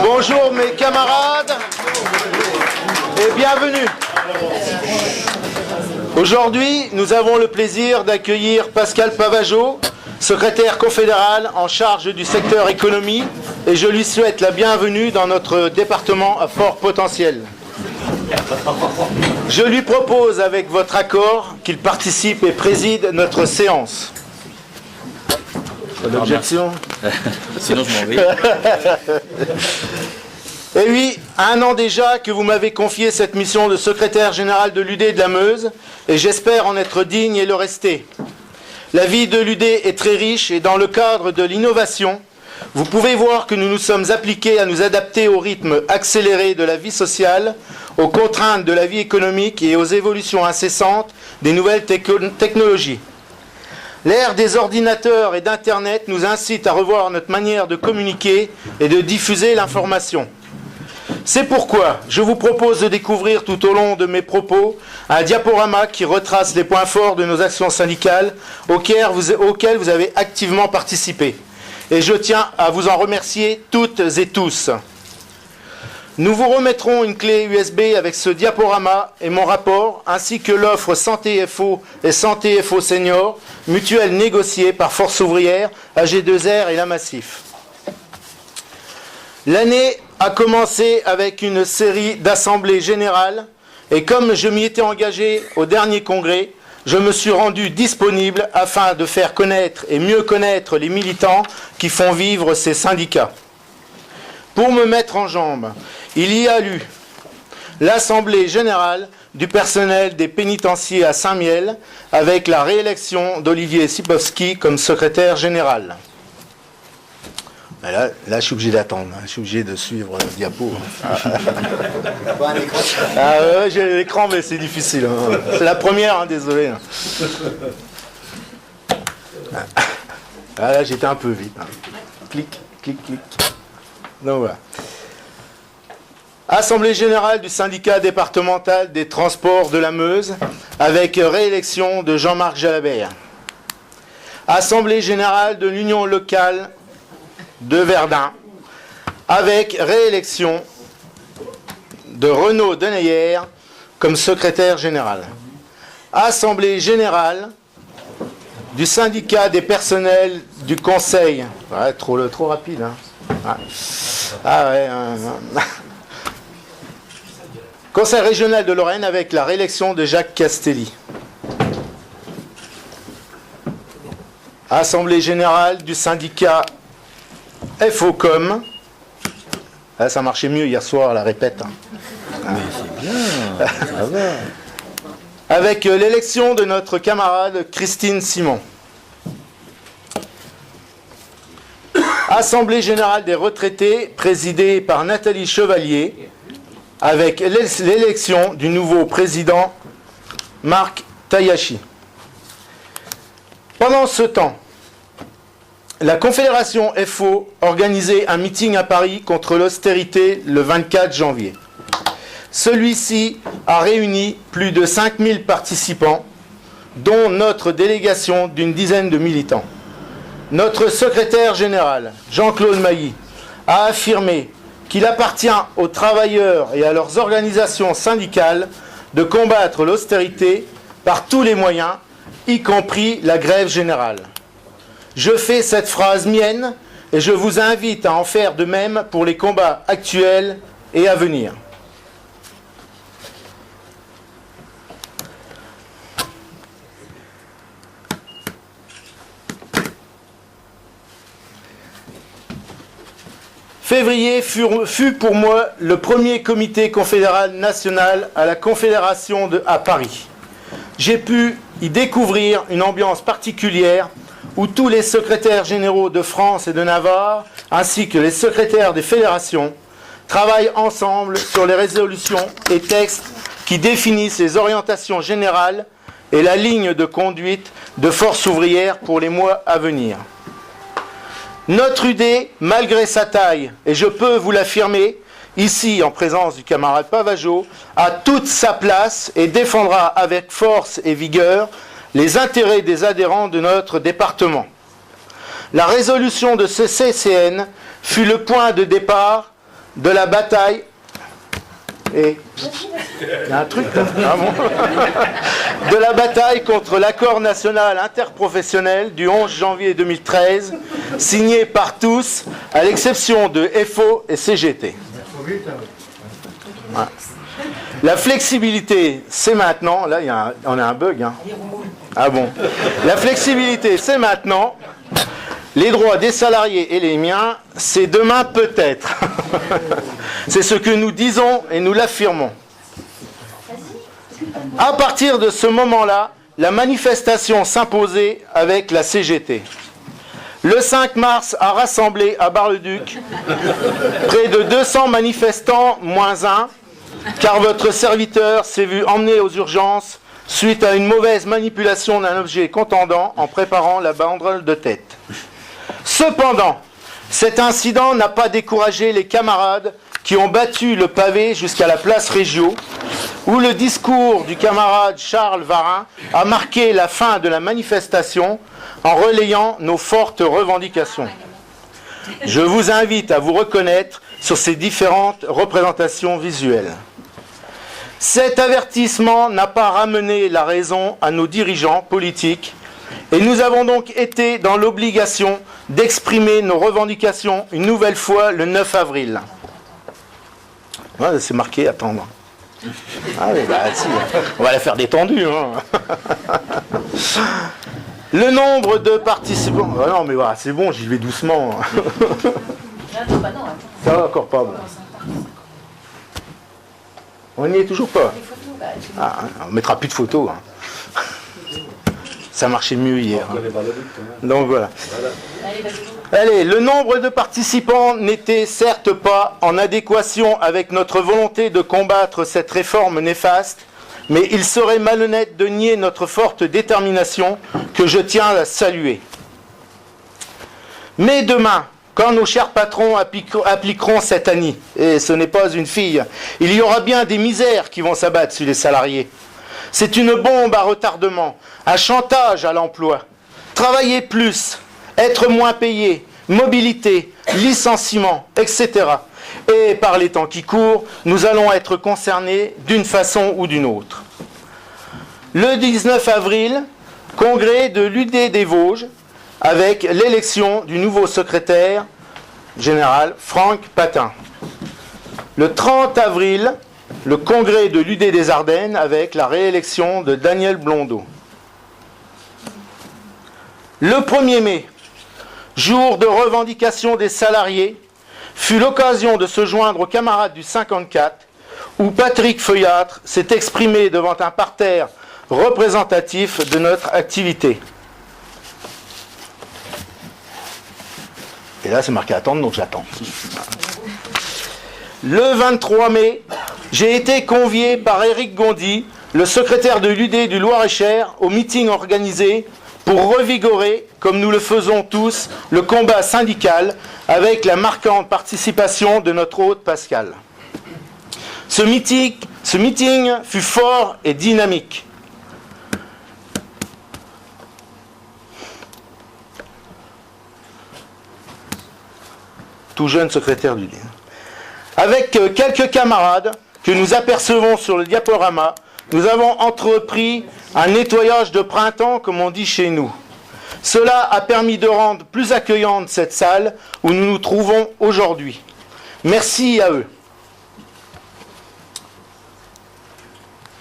Bonjour mes camarades et bienvenue. Aujourd'hui, nous avons le plaisir d'accueillir Pascal Pavageau, secrétaire confédéral en charge du secteur économie, et je lui souhaite la bienvenue dans notre département à fort potentiel. Je lui propose, avec votre accord, qu'il participe et préside notre séance. Pas d'objection ? Sinon je m'en vais. Et oui, 1 an déjà que vous m'avez confié cette mission de secrétaire général de l'UD de la Meuse, et j'espère en être digne et le rester. La vie de l'UD est très riche et dans le cadre de l'innovation, vous pouvez voir que nous nous sommes appliqués à nous adapter au rythme accéléré de la vie sociale, aux contraintes de la vie économique et aux évolutions incessantes des nouvelles technologies. L'ère des ordinateurs et d'Internet nous incite à revoir notre manière de communiquer et de diffuser l'information. C'est pourquoi je vous propose de découvrir tout au long de mes propos un diaporama qui retrace les points forts de nos actions syndicales auxquelles vous avez activement participé. Et je tiens à vous en remercier toutes et tous. Nous vous remettrons une clé USB avec ce diaporama et mon rapport, ainsi que l'offre Santé FO et Santé FO Senior, mutuelle négociée par Force Ouvrière, AG2R et La Massif. L'année a commencé avec une série d'assemblées générales et comme je m'y étais engagé au dernier congrès, je me suis rendu disponible afin de faire connaître et mieux connaître les militants qui font vivre ces syndicats. Pour me mettre en jambes, il y a eu l'Assemblée générale du personnel des pénitenciers à Saint-Miel avec la réélection d'Olivier Sipowski comme secrétaire général. Là, je suis obligé d'attendre, je suis obligé de suivre le diapo. Ouais, j'ai l'écran, mais c'est difficile. C'est la première, désolé. Là, j'étais un peu vite. Clic, clic, clic. Donc voilà. Assemblée générale du syndicat départemental des transports de la Meuse avec réélection de Jean-Marc Jalabert. Assemblée générale de l'Union locale de Verdun avec réélection de Renaud Deneyer comme secrétaire général. Assemblée générale du syndicat des personnels du conseil. Ouais, trop rapide. Conseil régional de Lorraine avec la réélection de Jacques Castelli. Assemblée générale du syndicat FOCOM. Là, ça marchait mieux hier soir, la répète. Mais c'est bien, ça va. Avec l'élection de notre camarade Christine Simon. Assemblée générale des retraités, présidée par Nathalie Chevalier, avec l'élection du nouveau président Marc Tayachi. Pendant ce temps, la Confédération FO organisait un meeting à Paris contre l'austérité le 24 janvier. Celui-ci a réuni plus de 5000 participants, dont notre délégation d'une dizaine de militants. Notre secrétaire général, Jean-Claude Mailly, a affirmé qu'il appartient aux travailleurs et à leurs organisations syndicales de combattre l'austérité par tous les moyens, y compris la grève générale. Je fais cette phrase mienne et je vous invite à en faire de même pour les combats actuels et à venir. Février fut pour moi le premier comité confédéral national à la Confédération à Paris. J'ai pu y découvrir une ambiance particulière où tous les secrétaires généraux de France et de Navarre, ainsi que les secrétaires des fédérations, travaillent ensemble sur les résolutions et textes qui définissent les orientations générales et la ligne de conduite de Force Ouvrière pour les mois à venir. Notre UD, malgré sa taille, et je peux vous l'affirmer, ici en présence du camarade Pavageau, a toute sa place et défendra avec force et vigueur les intérêts des adhérents de notre département. La résolution de ce CCN fut le point de départ de la bataille... Et il y a un truc là. Ah bon. De la bataille contre l'accord national interprofessionnel du 11 janvier 2013, signé par tous, à l'exception de FO et CGT. Voilà. La flexibilité, c'est maintenant. Là, on a un bug. Hein. Ah bon. La flexibilité, c'est maintenant. Les droits des salariés et les miens, c'est demain peut-être. C'est ce que nous disons et nous l'affirmons. À partir de ce moment-là, la manifestation s'imposait avec la CGT. Le 5 mars a rassemblé à Bar-le-Duc près de 200 manifestants moins 1, car votre serviteur s'est vu emmené aux urgences suite à une mauvaise manipulation d'un objet contendant en préparant la banderole de tête. Cependant, cet incident n'a pas découragé les camarades qui ont battu le pavé jusqu'à la place Régio, où le discours du camarade Charles Varin a marqué la fin de la manifestation en relayant nos fortes revendications. Je vous invite à vous reconnaître sur ces différentes représentations visuelles. Cet avertissement n'a pas ramené la raison à nos dirigeants politiques et nous avons donc été dans l'obligation d'exprimer nos revendications une nouvelle fois le 9 avril. Ouais, c'est marqué, attendre. Ah oui, bah si, on va la faire détendue. Hein. Le nombre de participants... Ah non, mais voilà, c'est bon, j'y vais doucement. Ça va encore pas, bon. On n'y est toujours pas. Ah, on mettra plus de photos. Hein. Ça marchait mieux hier. Hein. Donc voilà. Allez, le nombre de participants n'était certes pas en adéquation avec notre volonté de combattre cette réforme néfaste, mais il serait malhonnête de nier notre forte détermination que je tiens à saluer. Mais demain, quand nos chers patrons appliqueront cette année, et ce n'est pas une fille, il y aura bien des misères qui vont s'abattre sur les salariés. C'est une bombe à retardement, un chantage à l'emploi. Travailler plus, être moins payé, mobilité, licenciement, etc. Et par les temps qui courent, nous allons être concernés d'une façon ou d'une autre. Le 19 avril, congrès de l'UD des Vosges, avec l'élection du nouveau secrétaire général Franck Patin. Le 30 avril, le congrès de l'UD des Ardennes avec la réélection de Daniel Blondeau. Le 1er mai, jour de revendication des salariés, fut l'occasion de se joindre aux camarades du 54, où Patrick Feuillâtre s'est exprimé devant un parterre représentatif de notre activité. Et là, c'est marqué attendre, donc j'attends. Le 23 mai, j'ai été convié par Éric Gondy, le secrétaire de l'UD du Loir-et-Cher, au meeting organisé pour revigorer, comme nous le faisons tous, le combat syndical avec la marquante participation de notre hôte Pascal. Ce meeting fut fort et dynamique. Tout jeune secrétaire du DIN. Avec quelques camarades que nous apercevons sur le diaporama, nous avons entrepris un nettoyage de printemps, comme on dit chez nous. Cela a permis de rendre plus accueillante cette salle où nous nous trouvons aujourd'hui. Merci à eux.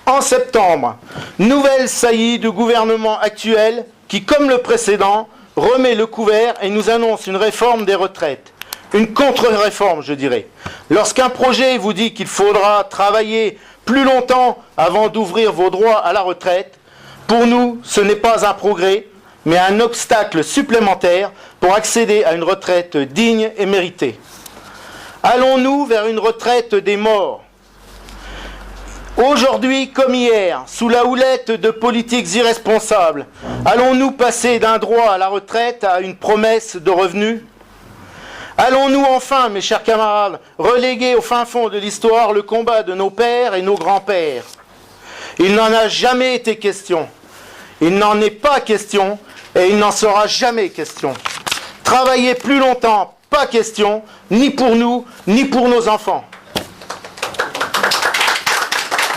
En septembre, nouvelle saillie du gouvernement actuel qui, comme le précédent, remet le couvert et nous annonce une réforme des retraites. Une contre-réforme, je dirais. Lorsqu'un projet vous dit qu'il faudra travailler plus longtemps avant d'ouvrir vos droits à la retraite, pour nous, ce n'est pas un progrès, mais un obstacle supplémentaire pour accéder à une retraite digne et méritée. Allons-nous vers une retraite des morts ? Aujourd'hui comme hier, sous la houlette de politiques irresponsables, allons-nous passer d'un droit à la retraite à une promesse de revenus ? Allons-nous enfin, mes chers camarades, reléguer au fin fond de l'histoire le combat de nos pères et nos grands-pères ? Il n'en a jamais été question. Il n'en est pas question et il n'en sera jamais question. Travailler plus longtemps pas question, ni pour nous, ni pour nos enfants.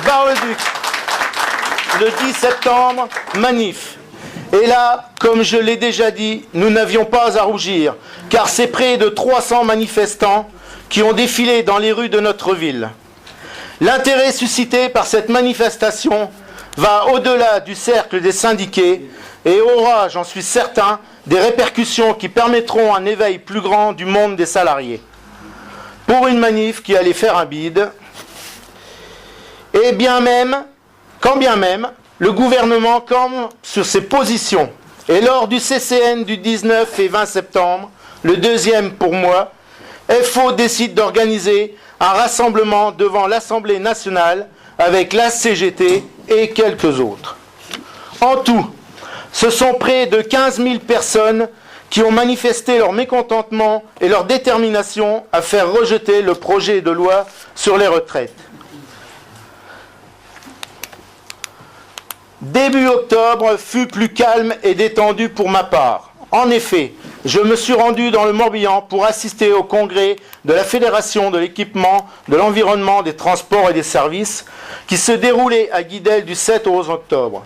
Bar-le-Duc, le 10 septembre, manif. Et là, comme je l'ai déjà dit, nous n'avions pas à rougir, car c'est près de 300 manifestants qui ont défilé dans les rues de notre ville. L'intérêt suscité par cette manifestation va au-delà du cercle des syndiqués et aura, j'en suis certain, des répercussions qui permettront un éveil plus grand du monde des salariés. Pour une manif qui allait faire un bide, et bien même, quand bien même, le gouvernement campe sur ses positions. Et lors du CCN du 19 et 20 septembre, le deuxième pour moi, FO décide d'organiser un rassemblement devant l'Assemblée nationale avec la CGT et quelques autres. En tout, ce sont près de 15 000 personnes qui ont manifesté leur mécontentement et leur détermination à faire rejeter le projet de loi sur les retraites. Début octobre fut plus calme et détendu pour ma part. En effet, je me suis rendu dans le Morbihan pour assister au congrès de la Fédération de l'équipement, de l'environnement, des transports et des services qui se déroulait à Guidel du 7 au 11 octobre.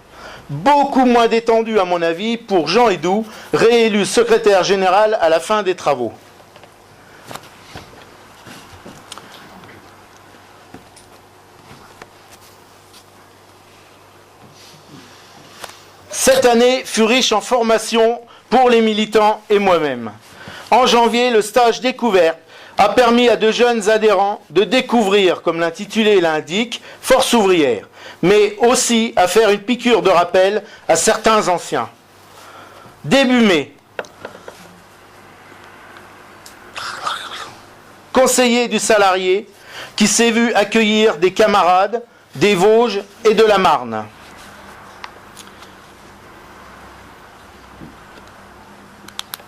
Beaucoup moins détendu à mon avis pour Jean Hédoux, réélu secrétaire général à la fin des travaux. Cette année fut riche en formation pour les militants et moi-même. En janvier, le stage découverte a permis à de jeunes adhérents de découvrir, comme l'intitulé l'indique, Force ouvrière, mais aussi à faire une piqûre de rappel à certains anciens. Début mai, conseiller du salarié qui s'est vu accueillir des camarades des Vosges et de la Marne.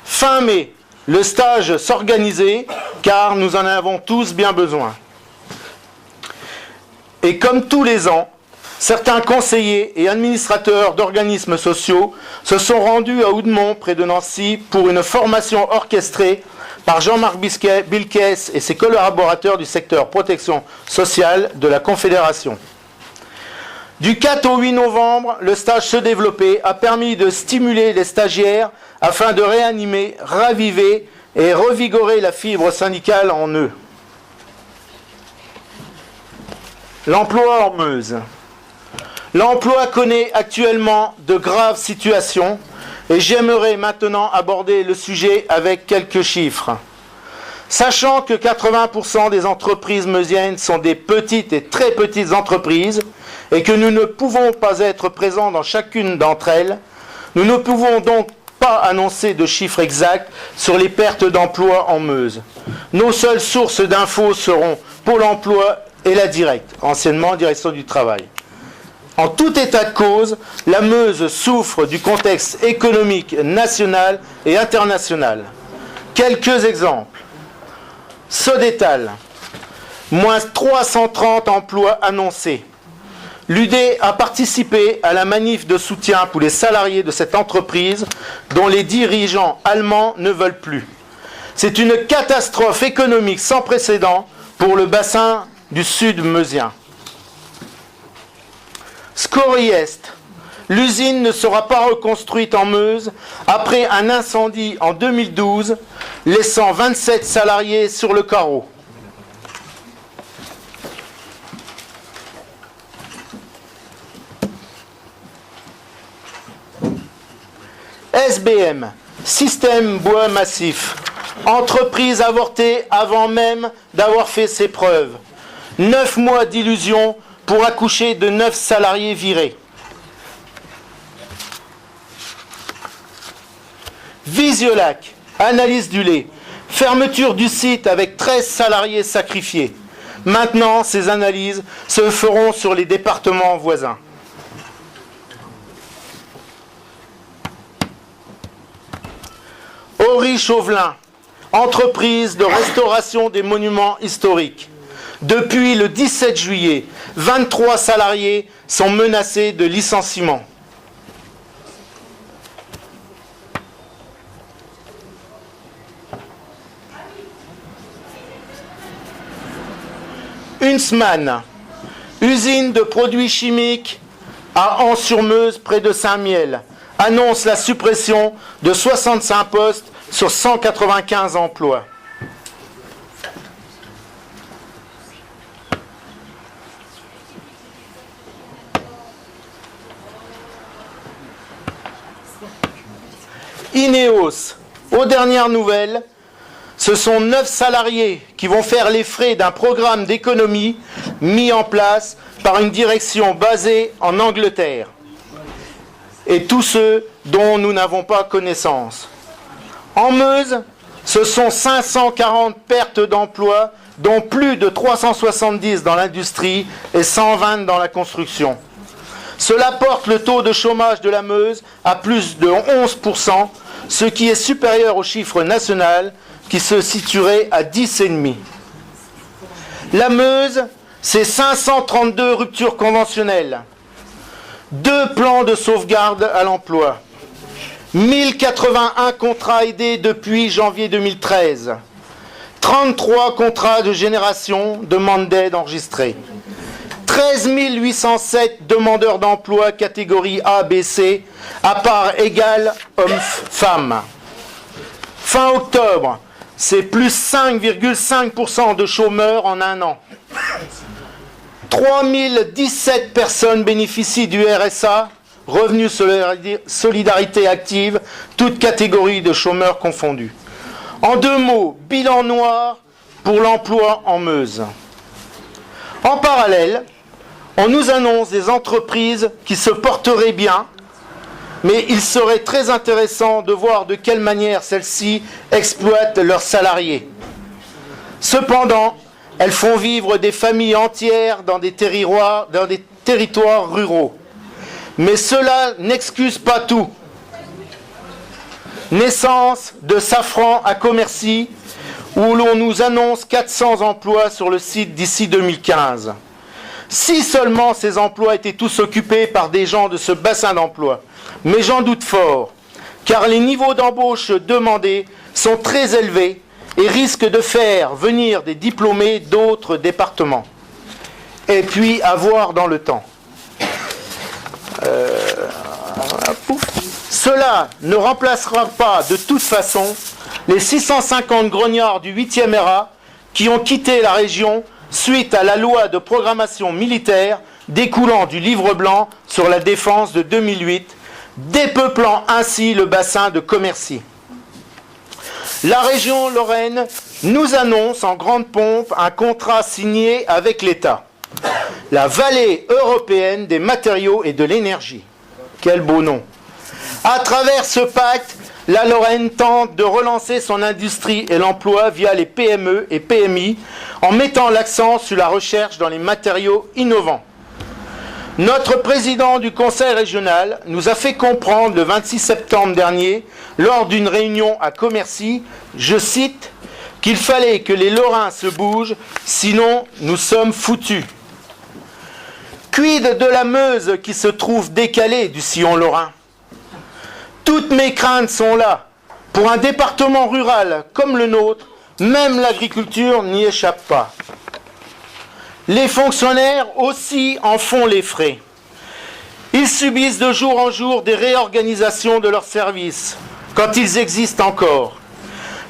Fin mai, le stage s'organisait car nous en avons tous bien besoin. Et comme tous les ans, certains conseillers et administrateurs d'organismes sociaux se sont rendus à Oudemont, près de Nancy, pour une formation orchestrée par Jean-Marc Bilkes et ses collaborateurs du secteur protection sociale de la Confédération. Du 4 au 8 novembre, le stage se développait, a permis de stimuler les stagiaires afin de réanimer, raviver et revigorer la fibre syndicale en eux. L'emploi en Meuse. L'emploi connaît actuellement de graves situations et j'aimerais maintenant aborder le sujet avec quelques chiffres. Sachant que 80% des entreprises meusiennes sont des petites et très petites entreprises et que nous ne pouvons pas être présents dans chacune d'entre elles, nous ne pouvons donc pas annoncer de chiffres exacts sur les pertes d'emploi en Meuse. Nos seules sources d'infos seront Pôle emploi et la Directe, anciennement Direction du travail. En tout état de cause, la Meuse souffre du contexte économique national et international. Quelques exemples. Sodétal, moins 330 emplois annoncés. L'UD a participé à la manif de soutien pour les salariés de cette entreprise dont les dirigeants allemands ne veulent plus. C'est une catastrophe économique sans précédent pour le bassin du sud meusien. Scoriest, l'usine ne sera pas reconstruite en Meuse après un incendie en 2012, laissant 27 salariés sur le carreau. SBM, Système Bois Massif, entreprise avortée avant même d'avoir fait ses preuves. 9 mois d'illusion pour accoucher de 9 salariés virés. Visiolac, analyse du lait, fermeture du site avec 13 salariés sacrifiés. Maintenant, ces analyses se feront sur les départements voisins. Ory-Chauvelin, entreprise de restauration des monuments historiques. Depuis le 17 juillet, 23 salariés sont menacés de licenciement. Huntsman, usine de produits chimiques à Ans-sur-Meuse, près de Saint-Miel, annonce la suppression de 65 postes sur 195 emplois. Ineos, aux dernières nouvelles, ce sont 9 salariés qui vont faire les frais d'un programme d'économie mis en place par une direction basée en Angleterre. Et tous ceux dont nous n'avons pas connaissance. En Meuse, ce sont 540 pertes d'emplois, dont plus de 370 dans l'industrie et 120 dans la construction. Cela porte le taux de chômage de la Meuse à plus de 11%, ce qui est supérieur au chiffre national qui se situerait à 10,5%. La Meuse, c'est 532 ruptures conventionnelles, 2 plans de sauvegarde à l'emploi, 1081 contrats aidés depuis janvier 2013, 33 contrats de génération, demande d'aide enregistrés, 13 807 demandeurs d'emploi catégorie A, B, C, à part égale hommes-femmes. Fin octobre, c'est plus 5,5% de chômeurs en un an. 3017 personnes bénéficient du RSA, Revenu Solidarité Active, toutes catégories de chômeurs confondus. En 2 mots, bilan noir pour l'emploi en Meuse. En parallèle, on nous annonce des entreprises qui se porteraient bien, mais il serait très intéressant de voir de quelle manière celles-ci exploitent leurs salariés. Cependant, elles font vivre des familles entières dans des territoires ruraux. Mais cela n'excuse pas tout. Naissance de Safran à Commercy, où l'on nous annonce 400 emplois sur le site d'ici 2015. Si seulement ces emplois étaient tous occupés par des gens de ce bassin d'emploi. Mais j'en doute fort, car les niveaux d'embauche demandés sont très élevés et risquent de faire venir des diplômés d'autres départements. Et puis, à voir dans le temps. Cela ne remplacera pas de toute façon les 650 grognards du 8e RA qui ont quitté la région suite à la loi de programmation militaire découlant du livre blanc sur la défense de 2008, dépeuplant ainsi le bassin de Commercy. La région Lorraine nous annonce en grande pompe un contrat signé avec l'État. La vallée européenne des matériaux et de l'énergie. Quel beau nom. À travers ce pacte, la Lorraine tente de relancer son industrie et l'emploi via les PME et PMI en mettant l'accent sur la recherche dans les matériaux innovants. Notre président du conseil régional nous a fait comprendre le 26 septembre dernier, lors d'une réunion à Commercy, je cite, qu'il fallait que les Lorrains se bougent, sinon nous sommes foutus. Quid de la Meuse qui se trouve décalée du sillon lorrain? Toutes mes craintes sont là. Pour un département rural comme le nôtre, même l'agriculture n'y échappe pas. Les fonctionnaires aussi en font les frais. Ils subissent de jour en jour des réorganisations de leurs services, quand ils existent encore.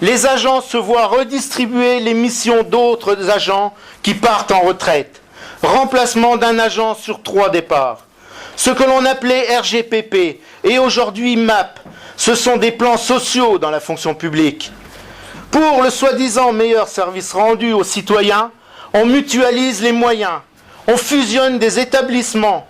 Les agents se voient redistribuer les missions d'autres agents qui partent en retraite. Remplacement d'un agent sur 3 départs. Ce que l'on appelait RGPP et aujourd'hui MAP, ce sont des plans sociaux dans la fonction publique. Pour le soi-disant meilleur service rendu aux citoyens, on mutualise les moyens, on fusionne des établissements,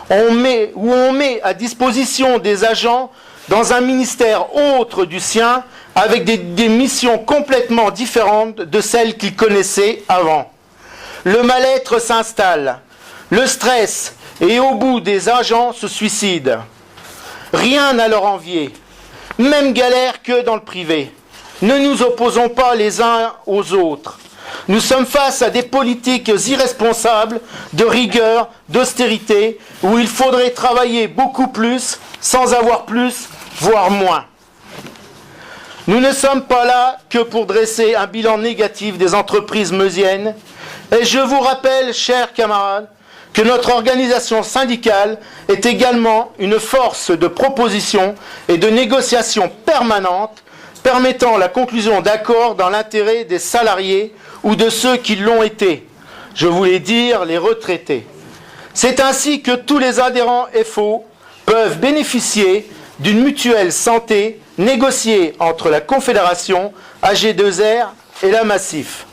on met à disposition des agents dans un ministère autre du sien avec des missions complètement différentes de celles qu'ils connaissaient avant. Le mal-être s'installe, le stress et au bout des agents se suicident. Rien à leur envier, même galère que dans le privé. Ne nous opposons pas les uns aux autres. Nous sommes face à des politiques irresponsables, de rigueur, d'austérité, où il faudrait travailler beaucoup plus, sans avoir plus, voire moins. Nous ne sommes pas là que pour dresser un bilan négatif des entreprises meusiennes, Et je vous rappelle, chers camarades, que notre organisation syndicale est également une force de proposition et de négociation permanente permettant la conclusion d'accords dans l'intérêt des salariés ou de ceux qui l'ont été. Je voulais dire les retraités. C'est ainsi que tous les adhérents FO peuvent bénéficier d'une mutuelle santé négociée entre la Confédération, AG2R et la Massif.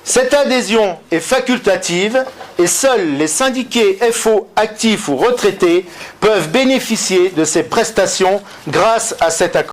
Cette adhésion est facultative et seuls les syndiqués FO actifs ou retraités peuvent bénéficier de ces prestations grâce à cet accord.